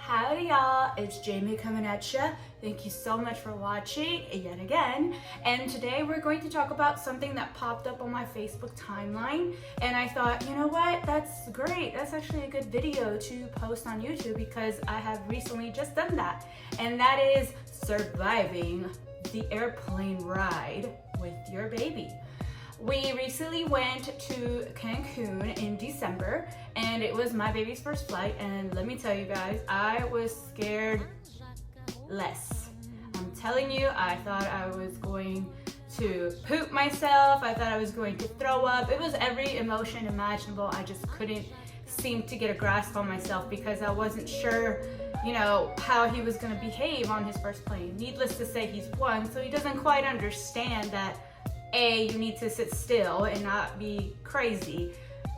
Howdy y'all, it's Jamie coming at ya. Thank you so much for watching yet again. And today we're going to talk about something that popped up on my Facebook timeline. And I thought, you know what, that's great. That's actually a good video to post on YouTube because I have recently just done that. And that is surviving the airplane ride with your baby. We recently went to Cancun in December and it was my baby's first flight, and let me tell you guys, I was scared less. I'm telling you, I thought I was going to poop myself. I thought I was going to throw up. It was every emotion imaginable. I just couldn't seem to get a grasp on myself because I wasn't sure, you know, how he was going to behave on his first plane. Needless to say, he's one, so he doesn't quite understand that A, you need to sit still and not be crazy.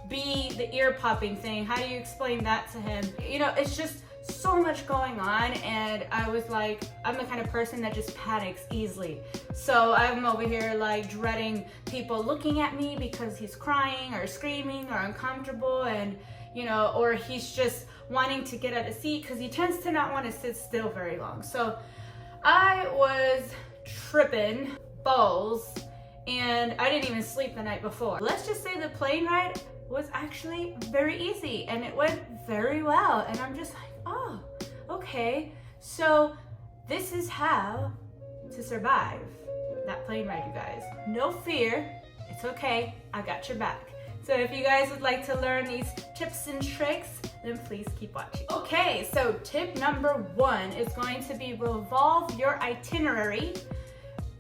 B, the ear popping thing, how do you explain that to him? You know, it's just so much going on, and I was like, I'm the kind of person that just panics easily. So I'm over here like dreading people looking at me because he's crying or screaming or uncomfortable, and you know, or he's just wanting to get out of the seat because he tends to not want to sit still very long. So I was tripping balls, and I didn't even sleep the night before. Let's just say the plane ride was actually very easy and it went very well. And I'm just like, oh, okay. So this is how to survive that plane ride, you guys. No fear, it's okay, I got your back. So if you guys would like to learn these tips and tricks, then please keep watching. Okay, so tip number 1 is going to be revolve your itinerary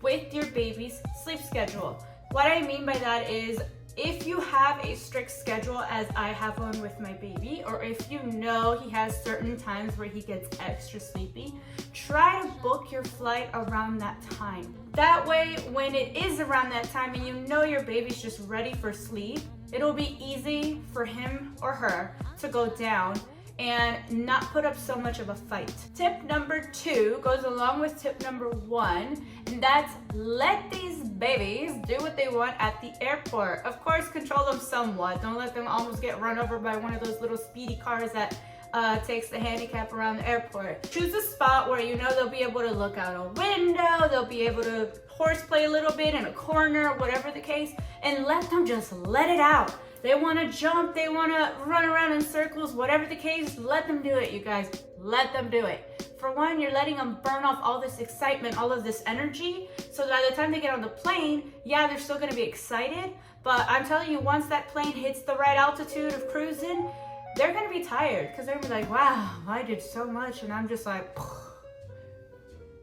with your baby's sleep schedule. What I mean by that is, if you have a strict schedule as I have one with my baby, or if you know he has certain times where he gets extra sleepy, try to book your flight around that time. That way, when it is around that time and you know your baby's just ready for sleep, it'll be easy for him or her to go down and not put up so much of a fight. Tip number 2 goes along with tip number 1, and that's let these babies do what they want at the airport. Of course, control them somewhat. Don't let them almost get run over by one of those little speedy cars that takes the handicap around the airport. Choose a spot where you know they'll be able to look out a window, they'll be able to horseplay a little bit in a corner, whatever the case, and let them just let it out. They want to jump, they want to run around in circles, whatever the case, let them do it, you guys. Let them do it. For one, you're letting them burn off all this excitement, all of this energy, so that by the time they get on the plane, yeah, they're still going to be excited, but I'm telling you, once that plane hits the right altitude of cruising, they're going to be tired, because they're going to be like, wow, I did so much, and I'm just like,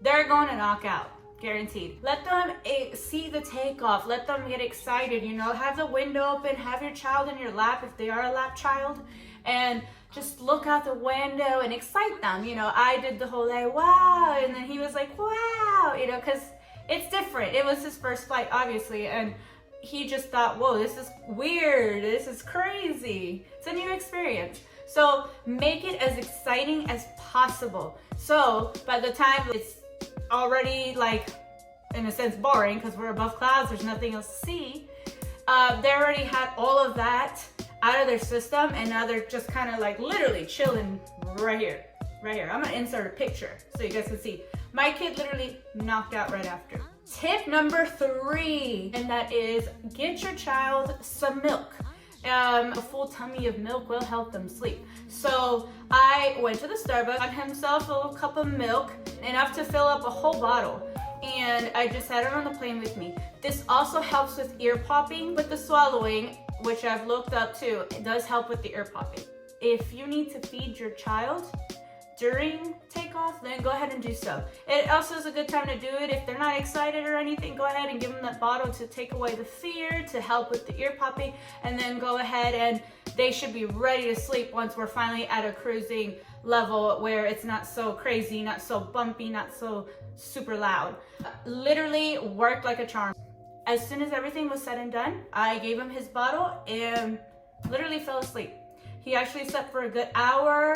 they're going to knock out. Guaranteed. Let them see the takeoff. Let them get excited, you know, have the window open, have your child in your lap if they are a lap child, and just look out the window and excite them. You know, I did the whole like, wow, and then he was like, wow, you know, because it's different. It was his first flight, obviously, and he just thought, whoa, this is weird. This is crazy. It's a new experience. So make it as exciting as possible. So by the time it's already, like, in a sense boring because we're above clouds, there's nothing else to see, they already had all of that out of their system, and now they're just kind of like literally chilling right here. I'm gonna insert a picture so you guys can see. My kid literally knocked out right after. Tip number 3, and that is get your child some milk. A full tummy of milk will help them sleep. So I went to the Starbucks, got himself a little cup of milk, enough to fill up a whole bottle, and I just had it on the plane with me. This also helps with ear popping, with the swallowing, which I've looked up too. It does help with the ear popping. If you need to feed your child during takeoff, then go ahead and do so. It also is a good time to do it if they're not excited or anything. Go ahead and give them that bottle to take away the fear, to help with the ear popping, and then go ahead and they should be ready to sleep once we're finally at a cruising level where it's not so crazy, not so bumpy, not so super loud. Literally worked like a charm. As soon as everything was said and done, I gave him his bottle and literally fell asleep. He actually slept for a good hour,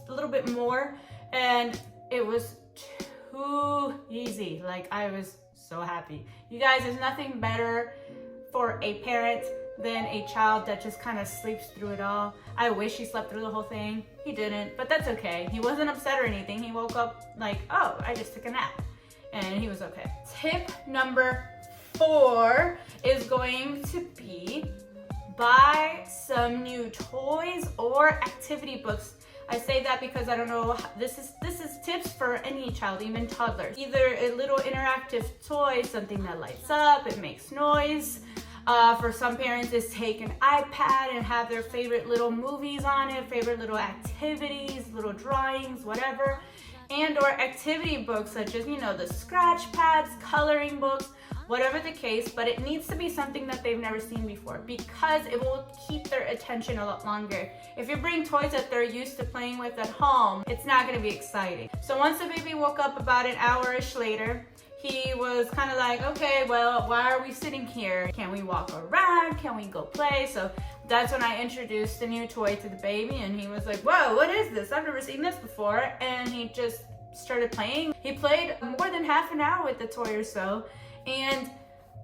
a little bit more, and it was too easy. Like, I was so happy. You guys, there's nothing better for a parent than a child that just kind of sleeps through it all. I wish he slept through the whole thing. He didn't, but that's okay. He wasn't upset or anything. He woke up like, oh, I just took a nap, and he was okay. Tip number 4 is going to be buy some new toys or activity books. I say that because I don't know, this is tips for any child, even toddlers. Either a little interactive toy, something that lights up, it makes noise. For some parents, it's take an iPad and have their favorite little movies on it, favorite little activities, little drawings, whatever. And or activity books such as, the scratch pads, coloring books, whatever the case, but it needs to be something that they've never seen before because it will keep their attention a lot longer. If you bring toys that they're used to playing with at home, it's not gonna be exciting. So once the baby woke up about an hour-ish later, he was kind of like, okay, well, why are we sitting here? Can we walk around? Can we go play? So that's when I introduced the new toy to the baby, and he was like, whoa, what is this? I've never seen this before. And he just started playing. He played more than half an hour with the toy or so. And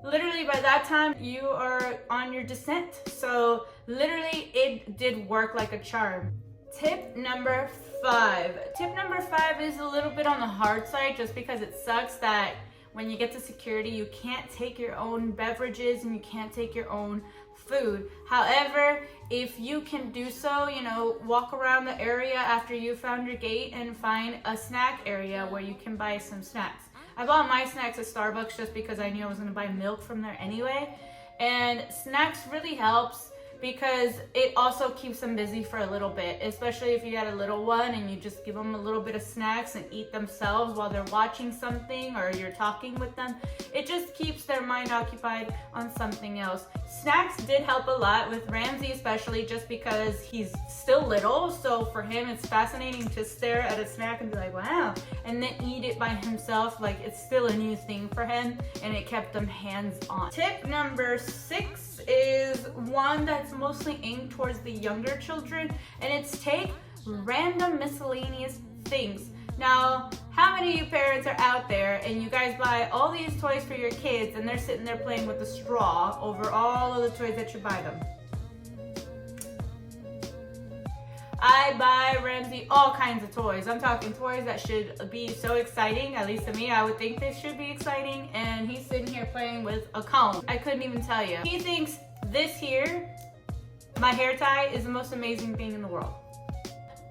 literally by that time, you are on your descent. So literally it did work like a charm. Tip number 5. Tip number 5 is a little bit on the hard side just because it sucks that when you get to security, you can't take your own beverages and you can't take your own food. However, if you can do so, walk around the area after you found your gate and find a snack area where you can buy some snacks. I bought my snacks at Starbucks just because I knew I was going to buy milk from there anyway. And snacks really helps because it also keeps them busy for a little bit, especially if you got a little one and you just give them a little bit of snacks and eat themselves while they're watching something or you're talking with them. It just keeps their mind occupied on something else. Snacks did help a lot with Ramsey, especially just because he's still little. So for him, it's fascinating to stare at a snack and be like, wow, and then eat it by himself. Like it's still a new thing for him, and it kept them hands-on. Tip number 6 is one that's mostly aimed towards the younger children, and it's take random miscellaneous things. Now, how many of you parents are out there and you guys buy all these toys for your kids and they're sitting there playing with a straw over all of the toys that you buy them? I buy Ramsey all kinds of toys. I'm talking toys that should be so exciting, at least to me. I would think they should be exciting, and he's sitting here playing with a comb. I couldn't even tell you. He thinks this here, my hair tie, is the most amazing thing in the world.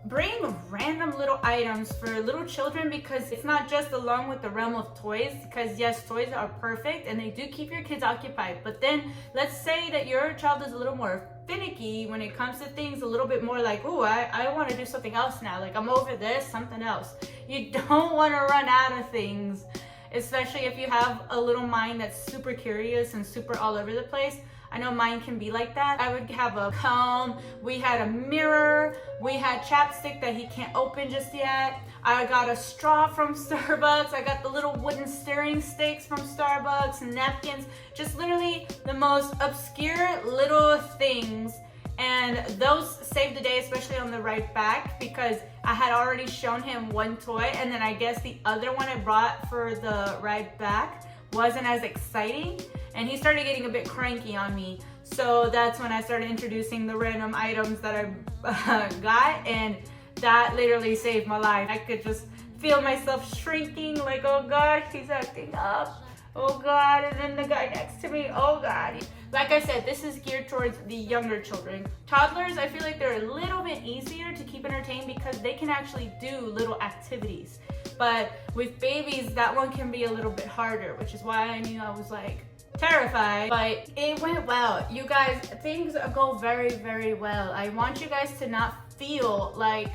Bring random little items for little children because it's not just along with the realm of toys, because yes, toys are perfect and they do keep your kids occupied, but then let's say that your child is a little more finicky when it comes to things, a little bit more like, oh, I want to do something else now, like I'm over this, something else. You don't want to run out of things, especially if you have a little mind that's super curious and super all over the place. I know mine can be like that. I would have a comb, we had a mirror, we had chapstick that he can't open just yet. I got a straw from Starbucks, I got the little wooden stirring sticks from Starbucks, napkins, just literally the most obscure little things. And those saved the day, especially on the ride back, because I had already shown him one toy, and then I guess the other one I brought for the ride back wasn't as exciting, and he started getting a bit cranky on me. So that's when I started introducing the random items that I got, and that literally saved my life. I could just feel myself shrinking, like, oh gosh, he's acting up. Oh God, and then the guy next to me, oh God. Like I said, this is geared towards the younger children. Toddlers, I feel like they're a little bit easier to keep entertained because they can actually do little activities. But with babies, that one can be a little bit harder, which is why I knew I was like terrified. But it went well. You guys, things go very, very well. I want you guys to not feel like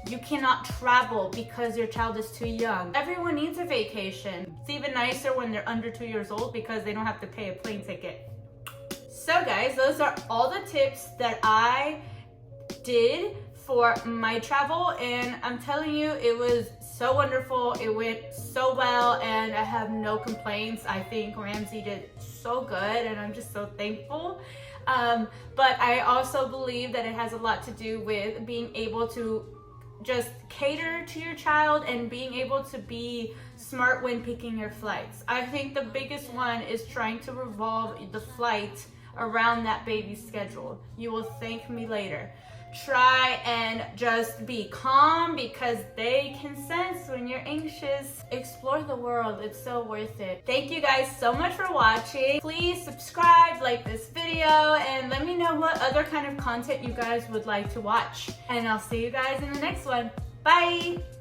you cannot travel because your child is too young. Everyone needs a vacation. It's even nicer when they're under 2 years old because they don't have to pay a plane ticket. So guys, those are all the tips that I did for my travel, and I'm telling you, it was so wonderful. It went so well, and I have no complaints. I think Ramsey did so good, and I'm just so thankful. But I also believe that it has a lot to do with being able to just cater to your child and being able to be smart when picking your flights. I think the biggest one is trying to revolve the flight around that baby's schedule. You will thank me later. Try and just be calm because they can sense when you're anxious. Explore the world. It's so worth it. Thank you guys so much for watching. Please subscribe, like this video, and let me know what other kind of content you guys would like to watch. And I'll see you guys in the next one. Bye!